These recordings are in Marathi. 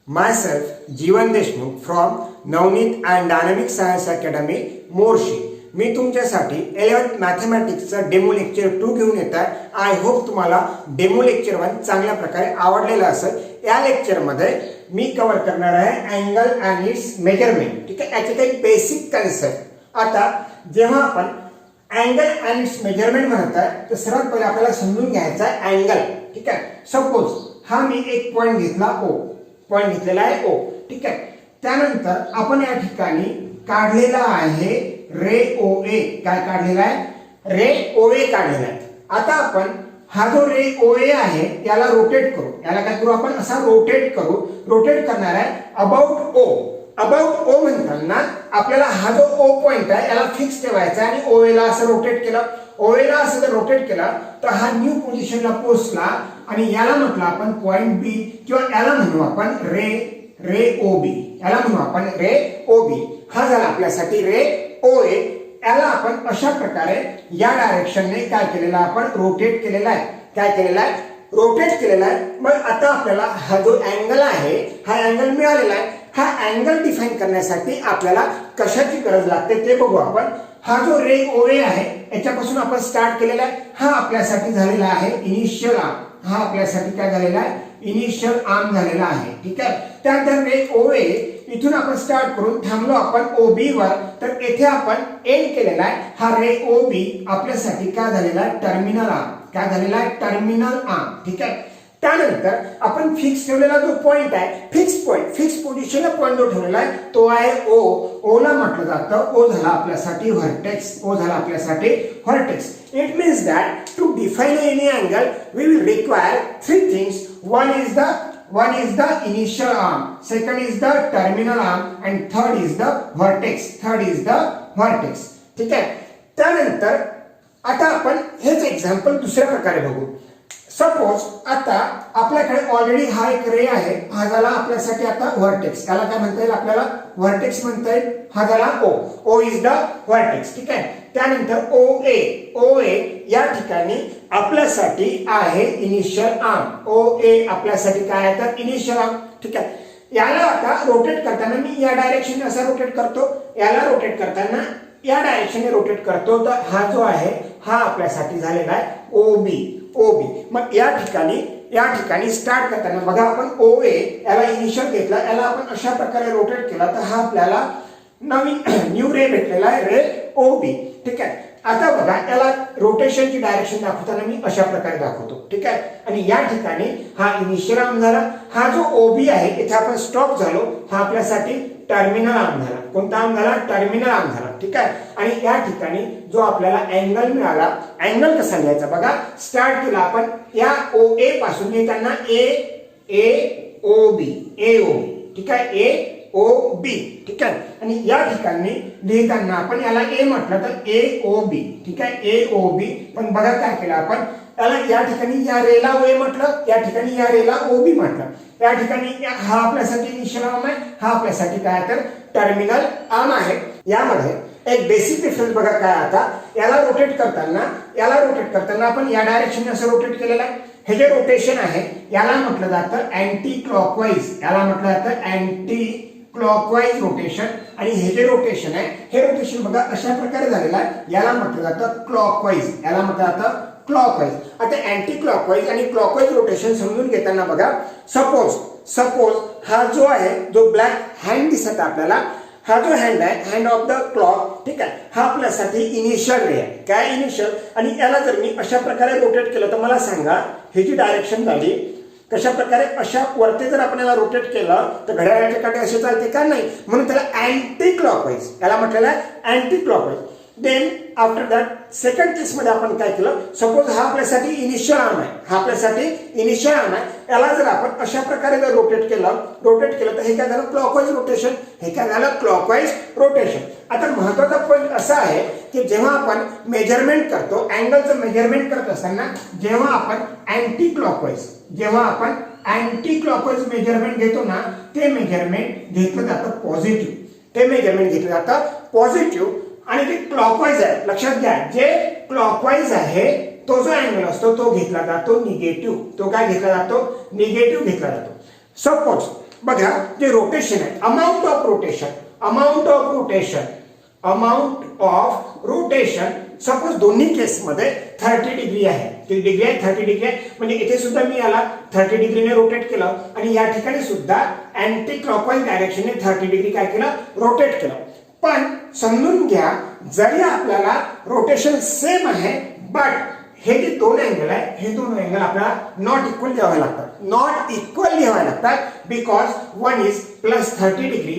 Myself, Jeevan Deshmukh from Navneet and dynamic science academy Morshi. मी तुमच्यासाठी 11th मॅथमॅटिक्सचं डेमो लेक्चर 2 घेऊन येत आहे. आय होप तुम्हाला डेमो लेक्चर 1 चांगल्या प्रकारे आवडलेलं असेल. या लेक्चरमध्ये मी कव्हर करणार आहे अँगल अँड इट्स मेजरमेंट. ठीक आहे, याचे काही बेसिक कन्सेप्ट. आता जेव्हा आपण अँगल अँड इट्स मेजरमेंट म्हणत आहे तर सर्वात पहिले आपल्याला समजून घ्यायचा आहे अँगल. ठीक आहे, सपोज हा मी एक पॉइंट घेतला ओ, पॉइंट घेतलेला आहे ओ. ठीक आहे, त्यानंतर आपण या ठिकाणी काढलेला आहे रे ओ ए. काय काढलेला आहे? रे ओ ए काढलेला आहे. आता आपण हा जो रे ओ ए आहे याला रोटेट करू. याला काय करू आपण? असा रोटेट करू. रोटेट करणार आहे अबाउट ओ. अबाउट ओ म्हणताना आपल्याला हा जो ओ पॉइंट आहे याला फिक्स ठेवायचा आणि ओ ए ला असं रोटेट केलं. ओ ए ला असं जर रोटेट केला तर हा न्यू पोझिशनला पोहोचला आणि याला म्हटलं आपण पॉइंट बी किंवा याला म्हणू आपण रे ओ बी. याला म्हणू आपण रे ओ बी. हा झाला आपल्यासाठी रे ओ ए. याला आपण अशा प्रकारे या डायरेक्शनने काय केलेला आपण रोटेट केलेला आहे. काय केलेला आहे? रोटेट केलेला आहे. मग आता आपल्याला हा जो अँगल आहे हा अँगल मिळालेला आहे. हा अँगल डिफाइन करण्यासाठी आपल्याला कशाची गरज लागते ते बघू आपण. हा जो रे ओ ए आहे याच्यापासून आपण स्टार्ट केलेला आहे. हा आपल्यासाठी झालेला आहे इनिशियल आर्म. हा आपल्यासाठी काय झालेला आहे? इनिशियल आर्म झालेला आहे. ठीक आहे, त्यानंतर रे ओ ए इथून आपण स्टार्ट करून थांबलो आपण ओ बी वर, तर येथे आपण एंड केलेला आहे. हा रे ओ बी आपल्यासाठी काय झालेला आहे? Terminal arm. काय झालेला आहे? Terminal arm. ठीक आहे, त्यानंतर आपण फिक्स ठेवलेला जो पॉइंट आहे, फिक्स पॉइंट, फिक्स पोझिशनला पॉइंट जो ठेवलेला आहे तो आहे ओ. ओ ला म्हटलं जातं ओ झाला आपल्यासाठी व्हर्टेक्स. ओ झाला आपल्यासाठी vertex. It means that to define any angle we will require 3 things. One is the initial arm, second is the terminal arm, and third is the vertex. ठीक आहे, त्यानंतर आता आपण हेच एक्झाम्पल दुसऱ्या प्रकारे बघू. सपोज आता आपल्याकडे ऑलरेडी हा एक रे आहे. हा झाला आपल्यासाठी आता व्हर्टेक्स. याला काय म्हणता येईल? आपल्याला व्हर्टेक्स म्हणता येईल. हा झाला O. O is the vertex. ठीक आहे, त्यानंतर ओ ए या ठिकाणी आपल्यासाठी आहे इनिशियल आर्म. ओ ए आपल्यासाठी काय आहे? तर इनिशियल आर्म. ठीक आहे, याला आता रोटेट करताना मी या डायरेक्शनने असा रोटेट करतो. याला रोटेट करताना या डायरेक्शनने रोटेट करतो. तर हा जो आहे हा आपल्यासाठी झालेला आहे ओ बी. मग या ठिकाणी स्टार्ट करताना बघा आपण ओ ए याला इनिशियल घेतला. याला आपण अशा प्रकारे रोटेट केला तर हा आपल्याला नवीन न्यू रे भेटलेला आहे रे ओ बी. ठीक आहे, आता बघा याला रोटेशनची डायरेक्शन दाखवताना मी अशा प्रकारे दाखवतो. ठीक आहे, आणि या ठिकाणी हा इनिशियल आर्म झाला. हा जो ओ बी आहे इथे आपण स्टॉप झालो. हा आपल्यासाठी टर्मिनल आर्म झाला. कोणता आर्म झाला? टर्मिनल आर्म झाला. ठीक आहे, आणि या ठिकाणी जो आपल्याला अँगल मिळाला, अँगल कसा लिहायचा बघा. स्टार्ट केला आपण या ओ ए पासून येताना ए ओ बी. ठीक आहे, ए ओ बी. ठीक आहे, आणि या ठिकाणी लिहिताना आपण याला ए म्हटलं तर ए ओ बी. ठीक आहे, ए ओ बी. पण बघा काय केलं आपण, याला या ठिकाणी या रेला ओ ए म्हटलं, या ठिकाणी या रेला ओ बी म्हटलं. या ठिकाणी हा आपल्यासाठी इनिशियल आर्म आहे, हा आपल्यासाठी काय तर टर्मिनल आर्म आहे. यामध्ये एक बेसिक डिफरन्स बघा काय. आता याला रोटेट करताना आपण या डायरेक्शनने असं रोटेट केलेलं आहे. हे जे रोटेशन आहे याला म्हटलं जातं अँटी क्लॉकवाईज. याला म्हटलं जातं अँटी क्लॉकवाईज रोटेशन. आणि हे जे रोटेशन आहे हे रोटेशन बघा अशा प्रकारे झालेलं आहे. याला म्हटलं जातं क्लॉकवाईज. क्लॉकवाईज. आता अँटी क्लॉकवाईज आणि क्लॉकवाईज रोटेशन समजून घेताना बघा. सपोज हा जो आहे जो ब्लॅक हँड दिसत आपल्याला, हा जो हँड आहे हँड ऑफ द क्लॉक. ठीक आहे, हा आपल्यासाठी इनिशियल रे आहे. काय इनिशियल? आणि याला जर मी अशा प्रकारे रोटेट केलं तर मला सांगा ही जी डायरेक्शन झाली कशा प्रकारे? अशा वरती जर आपण याला रोटेट केलं तर घड्याळाच्या काठी असे चालते का? नाही. म्हणून त्याला अँटी क्लॉकवाईज याला म्हटलेलं आहे anti clockwise. Then after that second केसमध्ये आपण काय केलं. सपोज हा आपल्यासाठी इनिशियल आर्म आहे. याला जर आपण अशा प्रकारे जर रोटेट केलं तर हे काय झालं? Clockwise rotation. आता महत्वाचा पॉईंट असा आहे की जेव्हा आपण मेजरमेंट करतो, अँगलचं मेजरमेंट करत असताना जेव्हा आपण अँटी क्लॉकवाईज मेजरमेंट घेतो ना, ते मेजरमेंट घेतलं जातं पॉझिटिव्ह. आणि जे क्लॉकवाईज आहे लक्षात घ्या, जे क्लॉकवाईज आहे तो जो अँगल असतो तो घेतला जातो निगेटिव्ह. तो काय घेतला जातो? निगेटिव्ह घेतला जातो. सपोज बघा जे रोटेशन आहे, अमाऊंट ऑफ रोटेशन सपोज दोन्ही केसमध्ये 30 डिग्री आहे, किती डिग्री आहे 30 डिग्री आहे, म्हणजे इथे सुद्धा मी याला 30 डिग्रीने रोटेट केलं आणि या ठिकाणी सुद्धा अँटी क्लॉकवाईज डायरेक्शनने 30 डिग्री काय केलं, रोटेट केलं. पण समजून घ्या जरी आपल्याला रोटेशन सेम आहे बट हे जे दोन अँगल आहे हे दोन अँगल आपल्याला नॉट इक्वल लिहावे लागतात, because one is +30 degree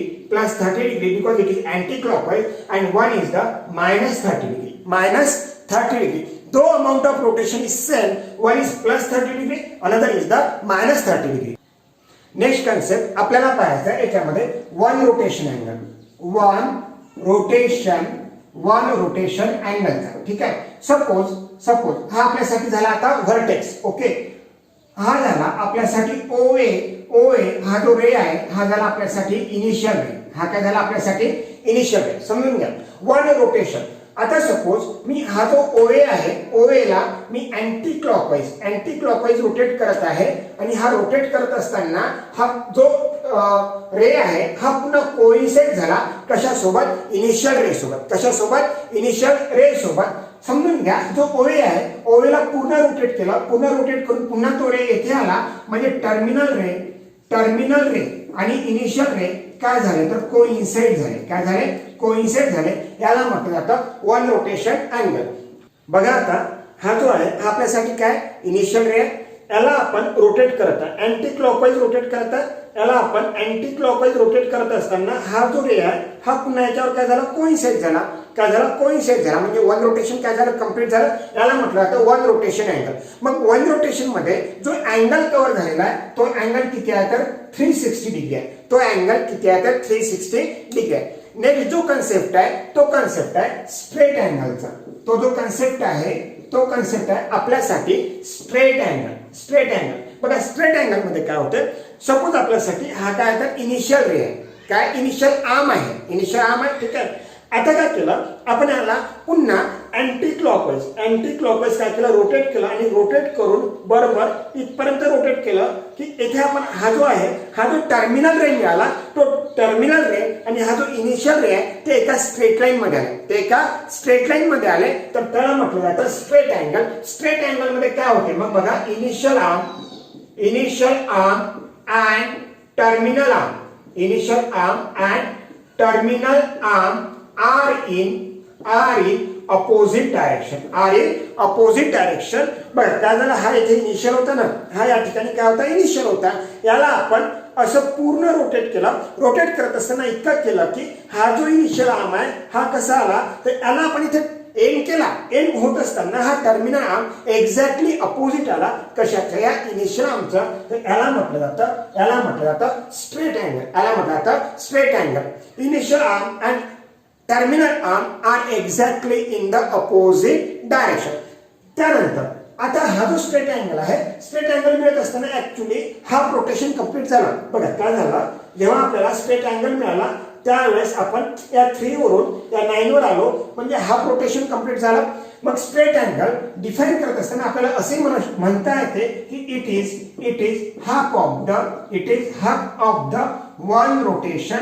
because it is anti clockwise and one is the -30 degree. Though amount of rotation is same, one is +30 degree, another is the -30 degree. Next concept आपल्याला पाहायचं आहे याच्यामध्ये वन रोटेशन अँगल. ठीक आहे. सपोज हा आपल्यासाठी झाला आता व्हर्टेक्स. ओके, हा झाला आपल्यासाठी OA हा जो रे आहे हा झाला आपल्यासाठी इनिशियल रे. हा काय झाला आपल्यासाठी इनिशियल रे. समजून घ्या वन रोटेशन. आता सपोज मी हा जो OA आहे OA ला मी अँटी क्लॉकवाईज रोटेट करत आहे आणि हा रोटेट करत असताना हा जो रे आहे हा पुन्हा कोइन्साइड झाला कशासोबत, इनिशियल रे सोबत. समजून घ्या जो OA आहे OA ला पूर्ण रोटेट करून पुन्हा तो रे येथे आला, म्हणजे टर्मिनल रे आणि इनिशियल रे काय झाले तर कोइन्साइड झाले. याला म्हटलं जातं वन रोटेशन अँगल. बघा आता हा जो आहे हा आपल्यासाठी काय इनिशियल रे, याला आपण रोटेट करत आहे अँटी क्लॉकवाईज रोटेट करत असताना हा जो रे आहे हा पुन्हा याच्यावर काय झाला, कोइन्साइड झाला. म्हणजे वन रोटेशन काय झालं, कंप्लीट झालं. याला म्हटलं जातं वन रोटेशन अँगल. मग वन रोटेशन मध्ये जो अँगल कव्हर झालेला आहे तो अँगल किती आहे तर 360 डिग्री आहे. 360 डिग्री आहे. नेक्स्ट जो कन्सेप्ट आहे तो कन्सेप्ट आहे स्ट्रेट अँगलचा. तो जो कन्सेप्ट आहे आपल्यासाठी स्ट्रेट अँगल. बघा स्ट्रेट अँगल मध्ये काय होतं, सपोज आपल्यासाठी हा काय तर इनिशियल रे आहे, काय इनिशियल आर्म आहे. ठीक आहे. आता काय केलं आपण याला पुन्हा अँटी क्लॉकवाईज काय केलं, रोटेट केलं आणि रोटेट करून बरोबर इथपर्यंत रोटेट केलं की येथे आपण हा जो आहे हा जो टर्मिनल रे मिळाला तो टर्मिनल रे आणि हा जो इनिशियल रे आहे ते एका स्ट्रेट लाईन मध्ये आले. तर त्याला म्हटलं जातं स्ट्रेट अँगल. स्ट्रेट अँगल मध्ये काय होते मग बघा, initial arm and terminal arm are in opposite direction. बरं काय झालं, हा इथे इनिशियल होता ना, हा या ठिकाणी काय होता, इनिशियल होता. याला आपण असं पूर्ण रोटेट केला. रोटेट करत असताना इतका केला की हा जो इनिशियल आर्म आहे हा कसा आला तर याला आपण इथे एंड केला. एंड होत असताना हा टर्मिनल आर्म एक्झॅक्टली अपोजिट आला कशाच्या, या इनिशियल आर्मचा. तर याला म्हटलं जातं straight angle. Initial arm and terminal arm are exactly in the opposite direction. त्यानंतर आता हा जो स्ट्रेट अँगल आहे, स्ट्रेट अँगल मिळत असताना ऍक्च्युली हाफ रोटेशन कंप्लीट झाला. बघा काय झालं, जेव्हा आपल्याला स्ट्रेट अँगल मिळाला त्यावेळेस आपण या 3 वरून या 9 वर आलो, म्हणजे हाफ रोटेशन कंप्लीट झालं. मग स्ट्रेट अँगल डिफाइन करत असताना आपल्याला असे म्हणता येते की it is half of the one rotation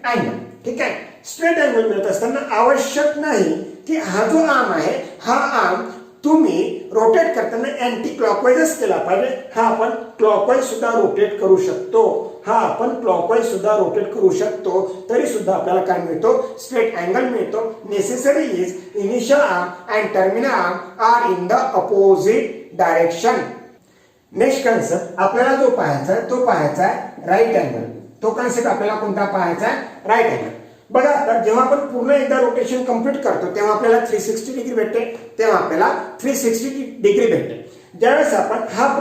angle. ठीक आहे. स्ट्रेट अँगल मिळत असताना आवश्यक नाही की हा जो आर्म आहे हा आर्म तुम्ही रोटेट करताना अँटी क्लॉकवाईजच केला पाहिजे. हा आपण क्लॉकवाईज सुद्धा रोटेट करू शकतो. तरी सुद्धा आपल्याला काय मिळतो, स्ट्रेट अँगल मिळतो. Necessary is initial arm and terminal arm are in the opposite direction. Next concept आपल्याला जो पाहायचा आहे राईट अँगल. तो कन्सेप्ट आपल्याला कोणता पाहायचा आहे, राईट अँगल. बघा आता जेव्हा आपण पूर्ण एकदा रोटेशन कंप्लीट करतो तेव्हा आपल्याला 360 डिग्री भेटते. ज्यावेळेस आपण हाफ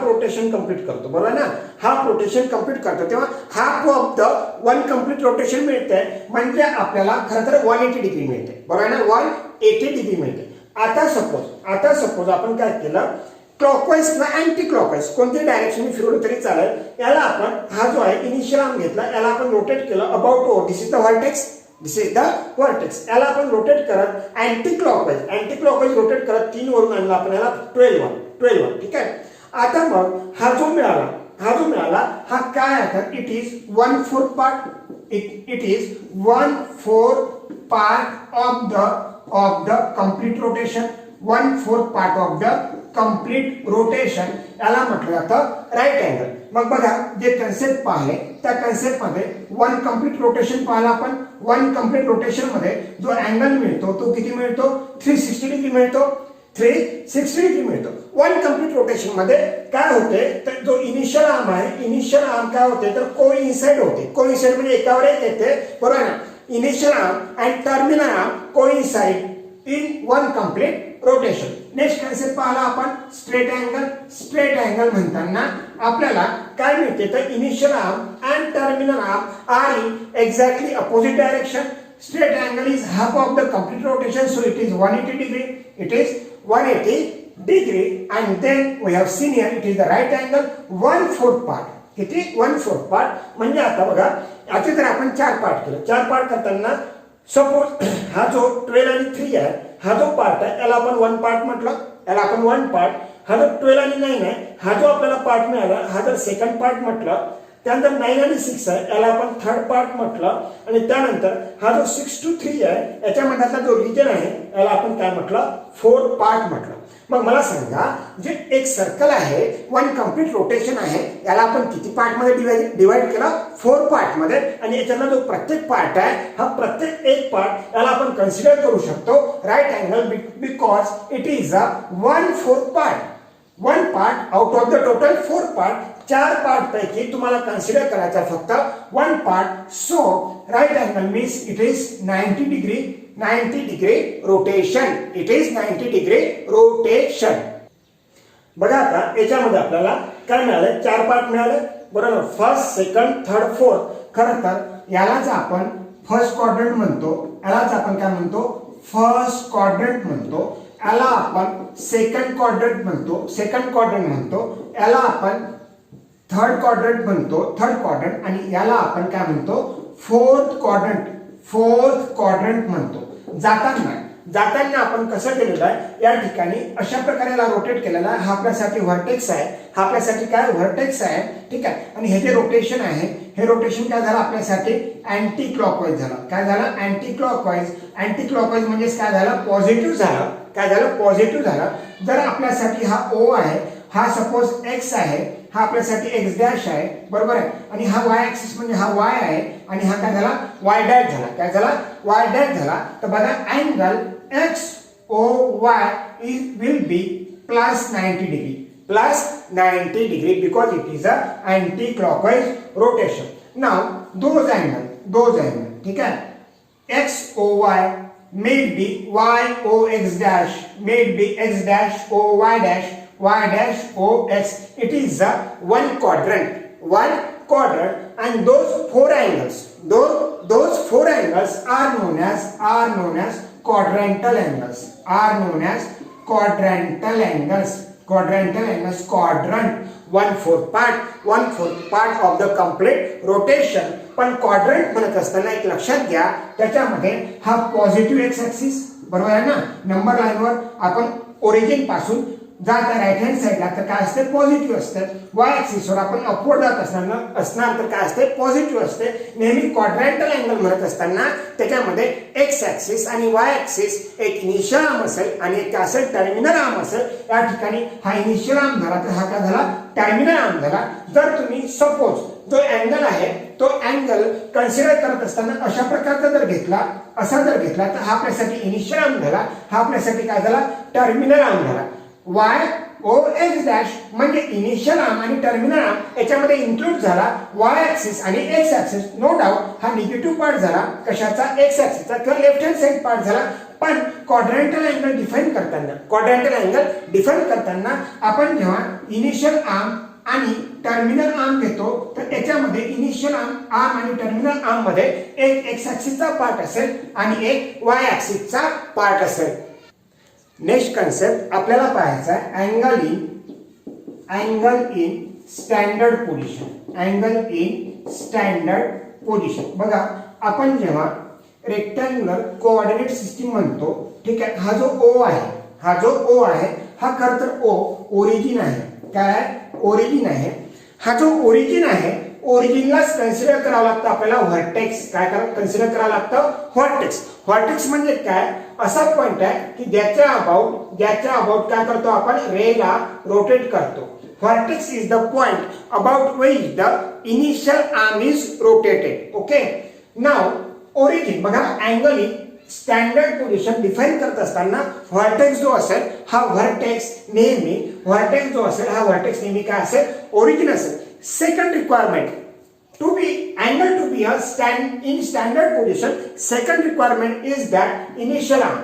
रोटेशन कंप्लीट करतो, बरोबर ना, हाफ रोटेशन कंप्लीट करतो तेव्हा half of the one complete rotation मिळते, म्हणजे आपल्याला खरं तर 180 डिग्री मिळते, बरोबर ना, 180 डिग्री मिळते. आता सपोज आपण काय केलं, क्लॉकवाईज किंवा अँटी क्लॉकवाईज कोणत्याही डायरेक्शन फिरवलं तरी चालेल. याला आपण हा जो आहे इनिशियल आर्म घेतला, याला आपण रोटेट केलं about O, this is the vertex. याला आपण रोटेट करत अँटी क्लॉकवाईज रोटेट करत 3 वरून आणला आपण याला 12 ठीक आहे. आता मग हा जो मिळाला हा काय आहे तर it is 1/4 part. It is 1/4 part of the complete rotation. 1/4 part of the complete rotation याला म्हटलं जातं राईट अँगल. मग बघा जे कन्सेप्ट पाहिले त्या कन्सेप्ट मध्ये 1 कंप्लीट रोटेशन पाहिला आपण. 1 कंप्लीट रोटेशन मध्ये जो अँगल मिळतो तो किती मिळतो 360 डिग्री मिळतो. 360 डिग्री मिळतो. 1 कंप्लीट रोटेशन मध्ये काय होते तर जो इनिशियल आर्म आहे इनिशियल आर्म काय होते तर कोइन्साइड होते. कोइन्साइड म्हणजे एकावर एक येते बरोबर ना. Initial arm and terminal arm coincide in 1 complete rotation. Next concept पाहिला आपण स्ट्रेट अँगल. स्ट्रेट अँगल म्हणताना आपल्याला काय मिळते तर initial arm and terminal arm are in exactly opposite direction. Straight angle is half of the complete rotation, so it is 180 degree. It is 180 degree, and then we have seen here it is the right angle 1/4 part. किती 1/4 part म्हणजे आता बघा याचे जर आपण 4 पार्ट केलं 4 पार्ट करताना सपोज हा जो 12 आणि 3 आहे हा जो पार्ट आहे याला आपण 1 पार्ट म्हटलं. याला आपण 1 पार्ट. हा जो 12 आणि 9 आहे हा जो आपल्याला पार्ट मिळाला हा जर सेकंड पार्ट म्हटलं. त्यानंतर 9 आणि 6 आहे याला आपण थर्ड पार्ट म्हटलं. आणि त्यानंतर हा जो 6 to 3 आहे याच्यामधला जो रिजन आहे याला आपण काय म्हटलं 4 पार्ट म्हटलं. मग मला सांगा जे एक सर्कल आहे 1 कंप्लीट रोटेशन आहे याला आपण किती पार्ट मध्ये डिवाइड केला 4 पार्ट मध्ये. आणि याच्यातला जो प्रत्येक पार्ट आहे हा प्रत्येक एक पार्ट याला आपण कन्सिडर करू शकतो right angle because it is a 1/4 part. 1 part out of the total 4 part. 4 part पैकी तुम्हाला कन्सिडर करायचा फक्त 1 part. So right angle means it is 90 degree rotation. It is 90 degree rotation. बघा आता याच्यामध्ये आपल्याला काय मिळालं 4 पार्ट मिळाले बरोबर. First second third fourth. खरं तर यालाच आपण फर्स्ट क्वाड्रंट म्हणतो. यालाच आपण काय म्हणतो फर्स्ट क्वाड्रंट म्हणतो. याला आपण सेकंड क्वाड्रंट म्हणतो. याला आपण थर्ड क्वाड्रंट म्हणतो थर्ड क्वाड्रंट. आणि याला आपण काय म्हणतो फोर्थ क्वाड्रंट म्हणतो. जाताना आपण कसं केलेलं आहे या ठिकाणी अशा प्रकारे याला रोटेट केलेला आहे. हा आपल्यासाठी व्हर्टेक्स आहे. हा आपल्यासाठी काय व्हर्टेक्स आहे ठीक आहे. आणि हे जे रोटेशन आहे हे रोटेशन काय झालं आपल्यासाठी अँटी क्लॉकवाईज झालं. काय झालं अँटी क्लॉकवाईज म्हणजे काय झालं पॉझिटिव्ह झालं. काय झालं पॉझिटिव्ह झालं. जर आपल्यासाठी हा ओ आहे हा सपोज एक्स आहे हा आपल्यासाठी एक्स डॅश आहे बरोबर आहे. आणि हा वाय ऍक्सिस म्हणजे हा वाय आहे. आणि हा काय झाला वाय डॅश झाला. काय झाला वाय डॅश झाला. तर बघा angle X O Y will be +90 degree because it is a anti-clockwise rotation. Now those angle ठीक है x o y may be y o x dash may be x dash o y dash o x. It is a one quadrant and those four angles are known as quadrantal angles. Quadrant 1/4 part of the complete rotation. पण क्वाड्रंट म्हणत असताना एक लक्षात घ्या त्याच्यामध्ये हा पॉझिटिव्ह एक्स ऍक्सिस बरोबर आहे ना. नंबर लाईनवर आपण ओरिजिन पासून जात राईट हँड साइडला तर काय असते पॉझिटिव्ह असते. वाय ऍक्सिसवर आपण अपवर्ड जात असणार तर काय असते पॉझिटिव्ह असते. नेहमी क्वाड्रंटल अँगल म्हणत असताना त्याच्यामध्ये एक्स ऍक्सिस आणि वाय ऍक्सिस एक इनिशियल आर्म असेल आणि एक असेल टर्मिनल आर्म असेल. या ठिकाणी हा इनिशियल आर्म झाला तर हा काय झाला टर्मिनल आर्म झाला. जर तुम्ही सपोज जो अँगल आहे तो अँगल कन्सिडर करत असताना अशा प्रकारचा जर घेतला तर हा आपल्यासाठी इनिशियल आर्म झाला. हा आपल्यासाठी काय झाला टर्मिनल आर्म झाला. वाय ओ एक्स डॅश म्हणजे इनिशियल आर्म आणि टर्मिनल आर्म याच्यामध्ये इन्क्लूड झाला वाय ऍक्सिस आणि एक्स ऍक्सिस. नो डाऊट हा निगेटिव्ह पार्ट झाला कशाचा एक्स ऍक्सिसचा किंवा लेफ्ट हँड साइड पार्ट झाला. पण क्वाड्रंटल अँगल डिफाइन करताना आपण जेव्हा इनिशियल आर्म आणि टर्मिनल आर्म घेतो तर त्याच्यामध्ये इनिशियल आर्म आणि टर्मिनल आर्म मध्ये एक एक्स ऍक्सिसचा पार्ट असेल आणि एक वाय ऍक्सिसचा पार्ट असेल. नेक्स्ट कन्सेप्ट आपल्याला पाहायचा आहे अँगल इन स्टँडर्ड पोझिशन. बघा आपण जेव्हा रेक्टँग्युलर कोऑर्डिनेट सिस्टीम म्हणतो ठीक आहे. हा जो ओ आहे हा खरं तर ओरिजिन आहे. काय ओरिजिन आहे. हा जो ओरिजिन आहे ओरिजिनलाच कन्सिडर करावं लागतं आपल्याला व्हर्टेक्स. काय कन्सिडर करावं लागतं व्हर्टेक्स. व्हर्टेक्स म्हणजे काय असा पॉइंट आहे की ज्याच्या अबाउट काय करतो आपण रेला रोटेट करतो. Vertex is the point about which the initial arm is rotated. Okay. Now origin बघा angle in standard position define करत असताना व्हर्टेक्स जो असेल हा व्हर्टेक्स नेहमी काय असेल ओरिजिन असेल. Second requirement to be angle to be a in standard position, second requirement is that initial arm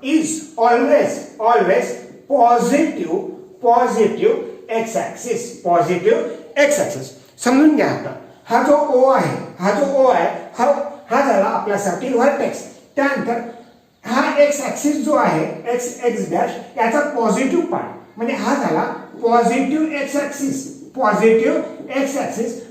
is always positive x axis. समजून घ्या. आता हा जो O आहे हा झाला आपल्यासाठी व्हर्टेक्स. त्यानंतर हा x ऍक्सिस जो आहे x डॅश याचा पॉझिटिव्ह पार्ट म्हणजे हा झाला पॉझिटिव्ह x ऍक्सिस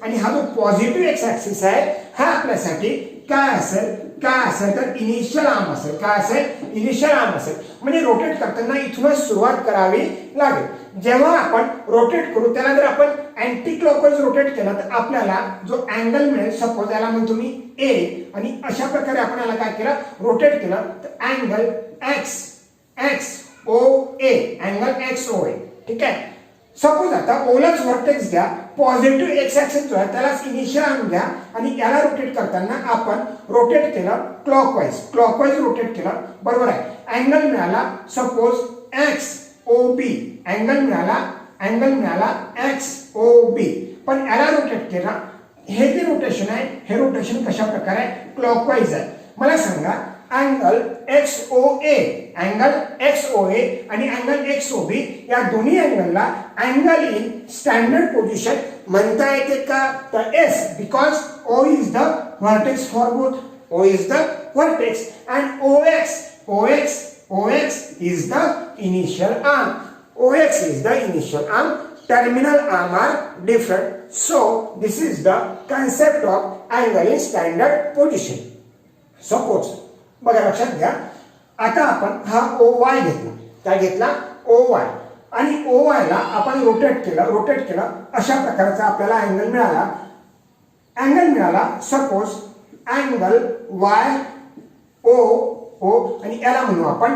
आणि हा जो पॉझिटिव्ह x ऍक्सिस आहे हा आपल्यासाठी काय असेल तर इनिशियल आर्म असेल. काय असेल इनिशियल आर्म असेल. म्हणजे रोटेट करताना इथूनच सुरुवात करावी लागेल. जेव्हा आपण रोटेट करू त्याला जर आपण अँटी क्लॉकवाईज रोटेट केला तर आपल्याला जो अँगल मिळेल सपोज याला म्हणतो मी A आणि अशा प्रकारे आपण याला काय केलं रोटेट केलं तर अँगल XOA अँगल XOA. ठीक आहे. सपोज आता ओलाच व्हर्टेक्स घ्या पॉझिटिव्ह एक्स ऍक्सिस जो आहे त्यालाच इनिशियल आर्म घ्या आणि याला रोटेट करताना आपण रोटेट केलं क्लॉकवाईज रोटेट केलं बरोबर आहे. अँगल मिळाला सपोज XOB अँगल मिळाला XOB पण याला रोटेट केला. हे जे रोटेशन आहे हे रोटेशन कशा प्रकारे क्लॉकवाईज आहे. मला सांगा अँगल XOA आणि अँगल XOB या दोन्ही अँगलला अँगल इन स्टँडर्ड पोझिशन म्हणता येते का तर S because O is the vertex for both. O is the vertex and OX is the initial arm. Terminal arm are different, so this is the concept of angle in standard position. Suppose बघा लक्षात घ्या. आता आपण हा OY घेतला. काय घेतला OY आणि OY ला आपण रोटेट केलं अशा प्रकारचा आपल्याला अँगल मिळाला. सपोज अँगल YOO आणि याला म्हणू आपण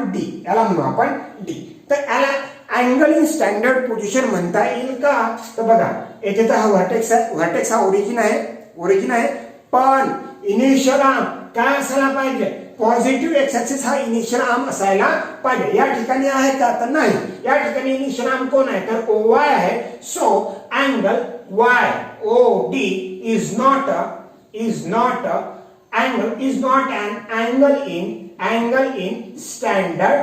D. तर याला अँगल इन स्टँडर्ड पोझिशन म्हणता येईल का तर बघा येथे तर हा व्हर्टेक्स हा ओरिजिन आहे पण इनिशियल आर्म काय असायला पाहिजे पॉझिटिव्ह एक्स ऍक्सिस हा इनिशियल आर्म असायला पाहिजे. या ठिकाणी आहे का तर नाही. या ठिकाणी इनिशियल आर्म कोण आहे तर OY आहे. So angle YOD is not an angle in standard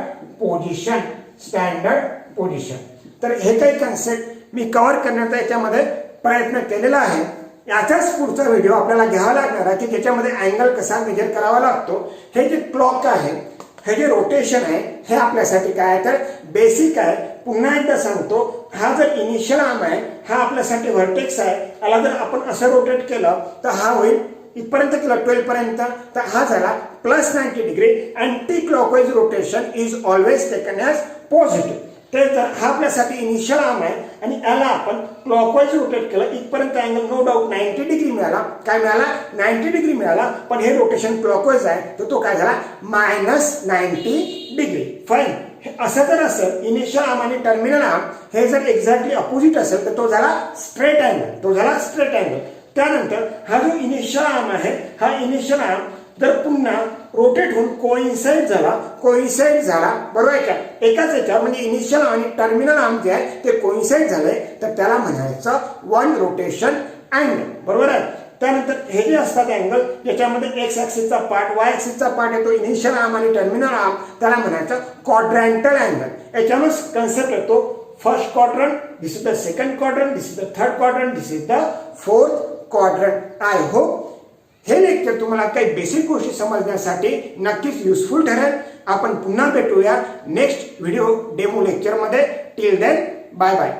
position. तर हे काही कन्सेप्ट मी कव्हर करण्याचा याच्यामध्ये प्रयत्न केलेला आहे. याचाच पुढचा व्हिडिओ आपल्याला घ्यावा लागणार आहे की ज्याच्यामध्ये अँगल कसा मेजर करावा लागतो. हे जे क्लॉक आहे हे जे रोटेशन आहे हे आपल्यासाठी काय आहे तर बेसिक आहे. पुन्हा एकदा सांगतो हा जर इनिशियल आर्म आहे हा आपल्यासाठी व्हर्टेक्स आहे. याला जर आपण असं रोटेट केलं तर हा होईल इथपर्यंत केलं 12 पर्यंत तर हा झाला +90 degree. Anti clockwise rotation is always taken as positive. तर हा आपल्यासाठी इनिशियल आर्म आहे आणि याला आपण क्लॉकवाईज रोटेट केलं इथपर्यंत अँगल नो डाऊट 90 डिग्री मिळाला. काय मिळाला 90 डिग्री मिळाला. पण हे रोटेशन क्लॉकवाईज आहे तर तो काय झाला -90 डिग्री. फाईन. असं जर असेल इनिशियल आर्म आणि टर्मिनल आर्म हे जर एक्झॅक्टली अपोजिट असेल तर तो झाला स्ट्रेट अँगल. त्यानंतर हा जो इनिशियल आर्म आहे हा इनिशियल आर्म जर पुन्हा रोटेट होऊन कोइन्साइड झाला बरोबर आहे का एकाच याच्यावर म्हणजे इनिशियल आणि टर्मिनल आर्म जे आहे ते कोइन्साइड झाले तर त्याला म्हणायचं वन रोटेशन अँगल बरोबर आहे. त्यानंतर हे जे असतात अँगल ज्याच्यामध्ये एक्स ऍक्सिसचा पार्ट वाय ऍक्सिसचा पार्ट येतो इनिशियल आर्म आणि टर्मिनल आर्म त्याला म्हणायचं क्वाड्रॅन्टल अँगल. याच्यामध्ये कन्सेप्ट येतो first quadrant, this is the second quadrant, this is the third quadrant, this is the fourth quadrant. I hope हे लेक्चर तुम्हाला काही बेसिक गोष्टी समजण्यासाठी नक्कीच युजफुल ठरेल. आपण पुन्हा भेटूया नेक्स्ट व्हिडिओ डेमो लेक्चरमध्ये. Till then bye bye.